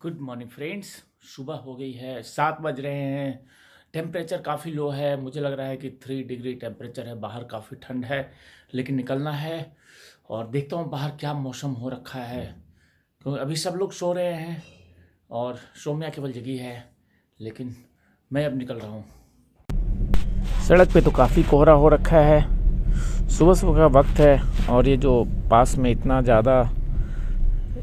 Good morning friends. सुबह हो गई है, 7 बज रहे हैं। टेम्परेचर काफ़ी लो है, मुझे लग रहा है कि 3 डिग्री टेम्परेचर है। बाहर काफ़ी ठंड है, लेकिन निकलना है। और देखता हूँ बाहर क्या मौसम हो रखा है, क्योंकि अभी सब लोग सो रहे हैं और सौम्या केवल जगी है, लेकिन मैं अब निकल रहा हूँ। सड़क पे तो काफ़ी कोहरा हो रखा है, सुबह सुबह का वक्त है। और ये जो पास में इतना ज़्यादा,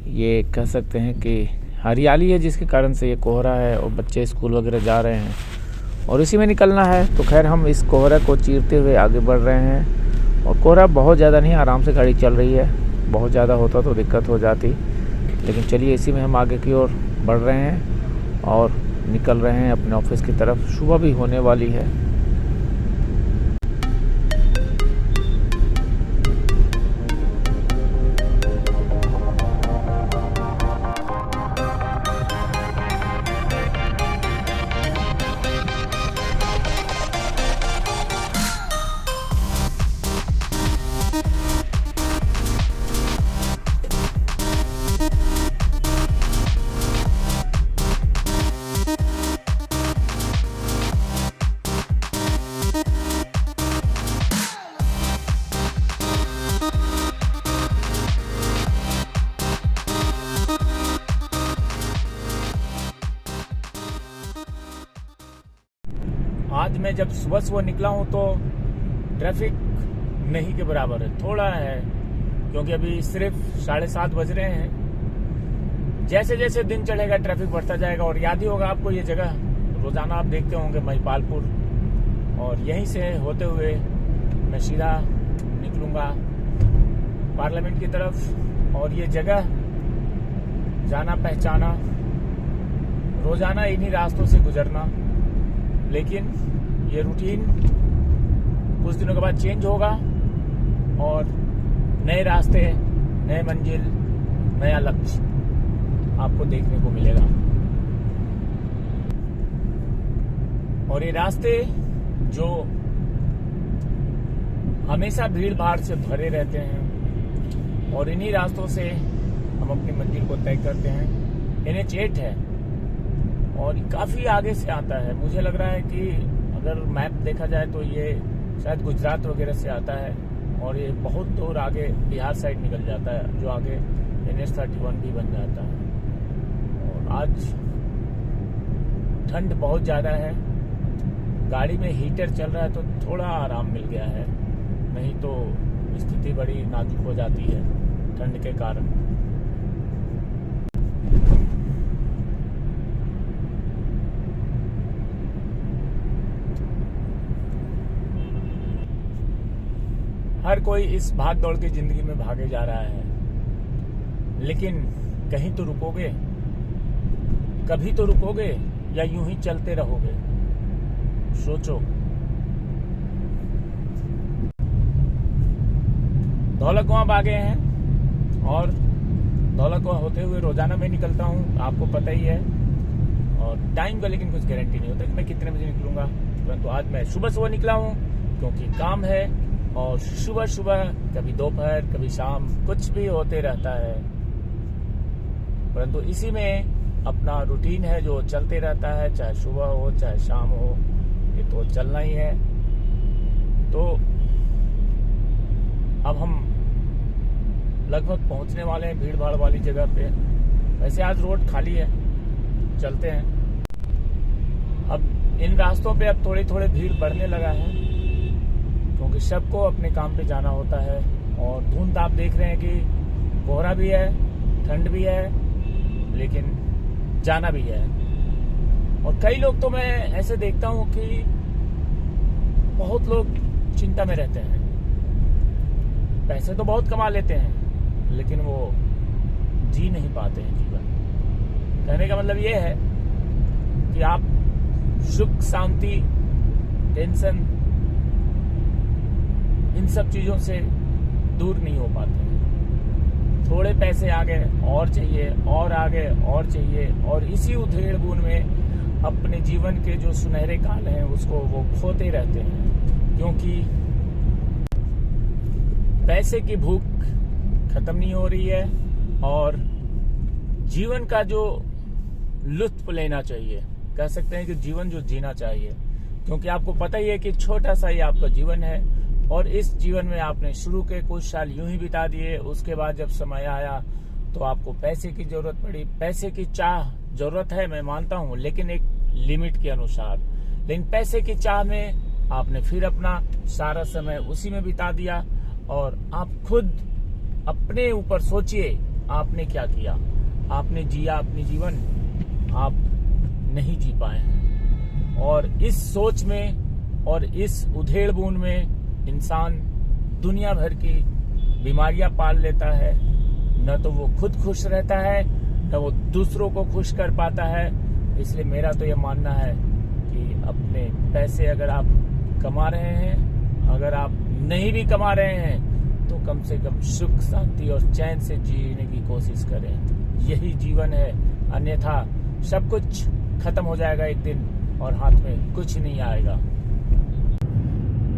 ये कह सकते हैं कि हरियाली है, जिसके कारण से ये कोहरा है। और बच्चे स्कूल वगैरह जा रहे हैं और इसी में निकलना है। तो खैर हम इस कोहरा को चीरते हुए आगे बढ़ रहे हैं। और कोहरा बहुत ज़्यादा नहीं, आराम से गाड़ी चल रही है। बहुत ज़्यादा होता तो दिक्कत हो जाती, लेकिन चलिए इसी में हम आगे की ओर बढ़ रहे हैं और निकल रहे हैं अपने ऑफिस की तरफ। सुबह भी होने वाली है। आज मैं जब सुबह सुबह निकला हूँ तो ट्रैफिक नहीं के बराबर है, थोड़ा है, क्योंकि अभी सिर्फ 7:30 बज रहे हैं। जैसे जैसे दिन चढ़ेगा ट्रैफिक बढ़ता जाएगा। और याद ही होगा आपको ये जगह, रोजाना आप देखते होंगे, महिपालपुर। और यहीं से होते हुए मैं सीधा निकलूंगा पार्लियामेंट की तरफ। और ये जगह जाना पहचाना, रोजाना इन्हीं रास्तों से गुजरना। लेकिन ये रूटीन कुछ दिनों के बाद चेंज होगा और नए रास्ते, नए मंजिल, नया लक्ष्य आपको देखने को मिलेगा। और ये रास्ते जो हमेशा भीड़ भाड़ से भरे रहते हैं, और इन्हीं रास्तों से हम अपनी मंजिल को तय करते हैं। NH8 है और काफ़ी आगे से आता है। मुझे लग रहा है कि अगर मैप देखा जाए तो ये शायद गुजरात वगैरह से आता है और ये बहुत दूर आगे बिहार साइड निकल जाता है, जो आगे NH31 भी बन जाता है। और आज ठंड बहुत ज़्यादा है, गाड़ी में हीटर चल रहा है तो थोड़ा आराम मिल गया है, नहीं तो स्थिति बड़ी नाजुक हो जाती है ठंड के कारण। हर कोई इस भाग दौड़ की जिंदगी में भागे जा रहा है, लेकिन कहीं तो रुकोगे, कभी तो रुकोगे, या यूं ही चलते रहोगे? सोचो। धौला कुआं आ गए हैं और धौला कुआं होते हुए रोजाना मैं निकलता हूं, आपको पता ही है। और टाइम का लेकिन कुछ गारंटी नहीं होता कि मैं कितने बजे निकलूंगा, परंतु आज मैं सुबह सुबह निकला हूं क्योंकि काम है। और सुबह सुबह, कभी दोपहर, कभी शाम, कुछ भी होते रहता है, परंतु इसी में अपना रूटीन है जो चलते रहता है। चाहे सुबह हो चाहे शाम हो, ये तो चलना ही है। तो अब हम लगभग पहुंचने वाले हैं भीड़ भाड़ वाली जगह पे। वैसे आज रोड खाली है, चलते हैं। अब इन रास्तों पे अब थोड़ी थोड़ी भीड़ बढ़ने लगा है, क्योंकि सबको अपने काम पे जाना होता है। और धुंध आप देख रहे हैं कि कोहरा भी है, ठंड भी है, लेकिन जाना भी है। और कई लोग तो मैं ऐसे देखता हूं कि बहुत लोग चिंता में रहते हैं। पैसे तो बहुत कमा लेते हैं, लेकिन वो जी नहीं पाते हैं जीवन। कहने का मतलब ये है कि आप सुख, शांति, टेंशन, इन सब चीजों से दूर नहीं हो पाते हैं। थोड़े पैसे आ गए और चाहिए, और आ गए और चाहिए, और इसी उधेड़ बुन में अपने जीवन के जो सुनहरे काल हैं उसको वो खोते रहते हैं, क्योंकि पैसे की भूख खत्म नहीं हो रही है। और जीवन का जो लुत्फ लेना चाहिए, कह सकते हैं कि जीवन जो जीना चाहिए, क्योंकि आपको पता ही है कि छोटा सा ही आपका जीवन है और इस जीवन में आपने शुरू के कुछ साल यूं ही बिता दिए। उसके बाद जब समय आया तो आपको पैसे की जरूरत पड़ी। पैसे की चाह जरूरत है, मैं मानता हूं, लेकिन एक लिमिट के अनुसार। लेकिन पैसे की चाह में आपने फिर अपना सारा समय उसी में बिता दिया। और आप खुद अपने ऊपर सोचिए, आपने क्या किया? आपने जिया अपनी जीवन? आप नहीं जी पाए हैं। और इस सोच में और इस उधेड़-बुन में इंसान दुनिया भर की बीमारियां पाल लेता है। न तो वो खुद खुश रहता है, न वो दूसरों को खुश कर पाता है। इसलिए मेरा तो ये मानना है कि अपने पैसे अगर आप कमा रहे हैं, अगर आप नहीं भी कमा रहे हैं, तो कम से कम सुख, शांति और चैन से जीने की कोशिश करें। यही जीवन है, अन्यथा सब कुछ खत्म हो जाएगा एक दिन और हाथ में कुछ नहीं आएगा।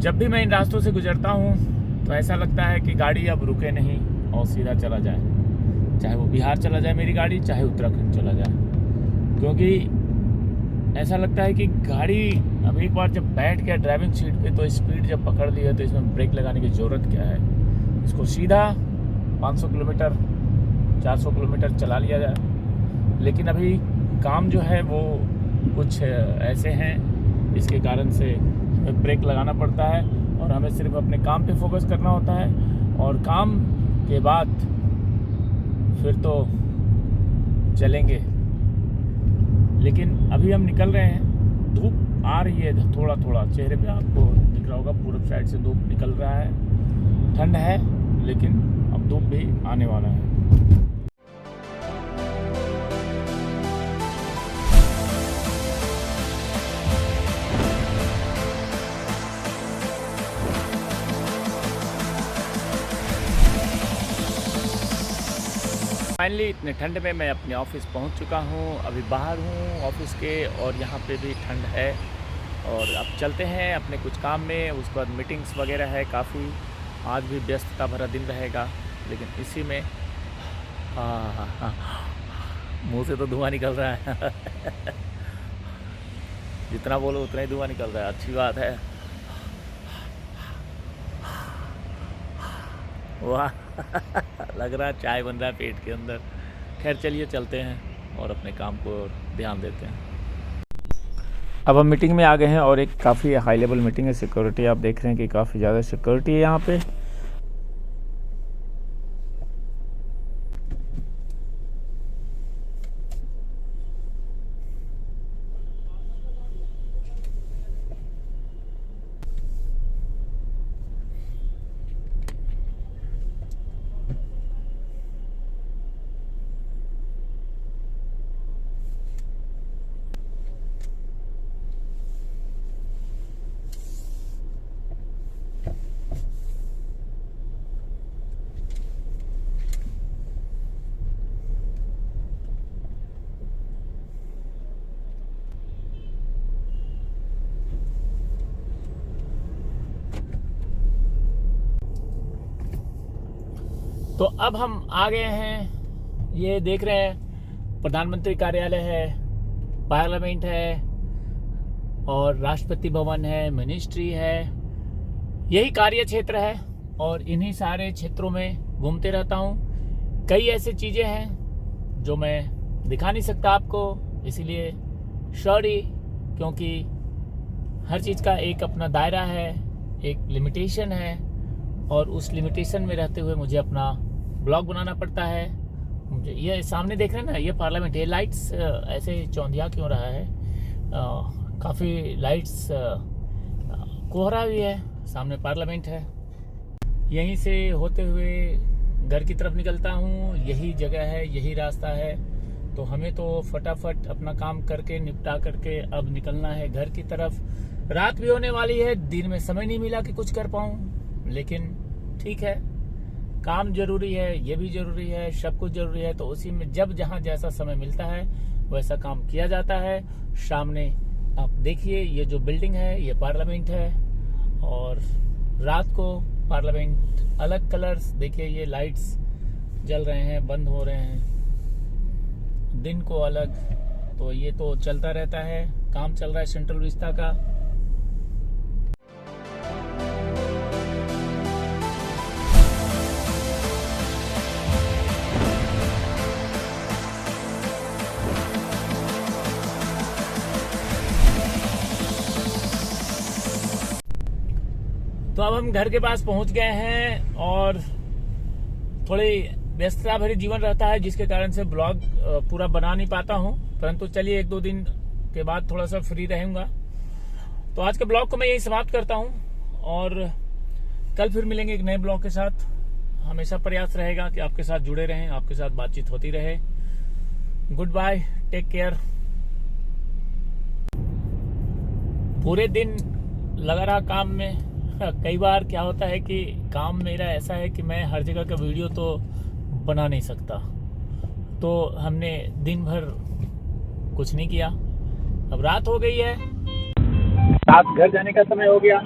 जब भी मैं इन रास्तों से गुजरता हूँ तो ऐसा लगता है कि गाड़ी अब रुके नहीं और सीधा चला जाए, चाहे वो बिहार चला जाए मेरी गाड़ी, चाहे उत्तराखंड चला जाए। क्योंकि ऐसा लगता है कि गाड़ी अब एक बार जब बैठ गया ड्राइविंग सीट पे तो स्पीड जब पकड़ ली है तो इसमें ब्रेक लगाने की ज़रूरत क्या है। इसको सीधा 500 किलोमीटर 400 किलोमीटर चला लिया जाए। लेकिन अभी काम जो है वो कुछ ऐसे हैं, इसके कारण से ब्रेक लगाना पड़ता है और हमें सिर्फ अपने काम पे फोकस करना होता है। और काम के बाद फिर तो चलेंगे। लेकिन अभी हम निकल रहे हैं, धूप आ रही है थोड़ा थोड़ा, चेहरे पे आपको दिख रहा होगा, पूरब साइड से धूप निकल रहा है। ठंड है लेकिन अब धूप भी आने वाला है। फाइनली इतने ठंड में मैं अपने ऑफिस पहुंच चुका हूं। अभी बाहर हूं ऑफिस के और यहां पे भी ठंड है। और अब चलते हैं अपने कुछ काम में। उसके बाद मीटिंग्स वगैरह है काफ़ी, आज भी व्यस्तता भरा दिन रहेगा। लेकिन इसी में मुंह से तो धुआं निकल रहा है जितना बोलो उतना ही धुआं निकल रहा है, अच्छी बात है। वाह लग रहा है चाय बन रहा है पेट के अंदर। खैर चलिए चलते हैं और अपने काम को ध्यान देते हैं। अब हम मीटिंग में आ गए हैं और एक काफ़ी हाई लेवल मीटिंग है। सिक्योरिटी आप देख रहे हैं कि काफ़ी ज़्यादा सिक्योरिटी है यहाँ पे। तो अब हम आ गए हैं, ये देख रहे हैं प्रधानमंत्री कार्यालय है, पार्लियामेंट है और राष्ट्रपति भवन है, मिनिस्ट्री है। यही कार्य क्षेत्र है और इन्हीं सारे क्षेत्रों में घूमते रहता हूँ। कई ऐसी चीज़ें हैं जो मैं दिखा नहीं सकता आपको, इसीलिए सॉरी, क्योंकि हर चीज़ का एक अपना दायरा है, एक लिमिटेशन है और उस लिमिटेशन में रहते हुए मुझे अपना ब्लॉग बनाना पड़ता है। मुझे ये सामने देख रहे हैं ना, ये पार्लियामेंट है। लाइट्स ऐसे चौंधिया क्यों रहा है, काफ़ी लाइट्स, कोहरा भी है, सामने पार्लियामेंट है। यहीं से होते हुए घर की तरफ निकलता हूँ। यही जगह है, यही रास्ता है। तो हमें तो फटाफट अपना काम करके निपटा करके अब निकलना है घर की तरफ। रात भी होने वाली है, दिन में समय नहीं मिला कि कुछ कर पाऊँ, लेकिन ठीक है, काम जरूरी है, ये भी जरूरी है, सब कुछ जरूरी है। तो उसी में जब जहाँ जैसा समय मिलता है वैसा काम किया जाता है। सामने आप देखिए, ये जो बिल्डिंग है ये पार्लियामेंट है और रात को पार्लियामेंट अलग कलर्स, देखिए ये लाइट्स जल रहे हैं, बंद हो रहे हैं, दिन को अलग। तो ये तो चलता रहता है, काम चल रहा है सेंट्रल विस्टा का। तो अब हम घर के पास पहुंच गए हैं और थोड़ी व्यस्तता भरी जीवन रहता है जिसके कारण से ब्लॉग पूरा बना नहीं पाता हूं, परंतु चलिए 1-2 दिन के बाद थोड़ा सा फ्री रहूंगा। तो आज के ब्लॉग को मैं यही समाप्त करता हूं और कल फिर मिलेंगे एक नए ब्लॉग के साथ। हमेशा प्रयास रहेगा कि आपके साथ जुड़े रहें, आपके साथ बातचीत होती रहे। Goodbye, take care. पूरे दिन लगा रहा काम में। कई बार क्या होता है कि काम मेरा ऐसा है कि मैं हर जगह का वीडियो तो बना नहीं सकता, तो हमने दिन भर कुछ नहीं किया। अब रात हो गई है, रात घर जाने का समय हो गया।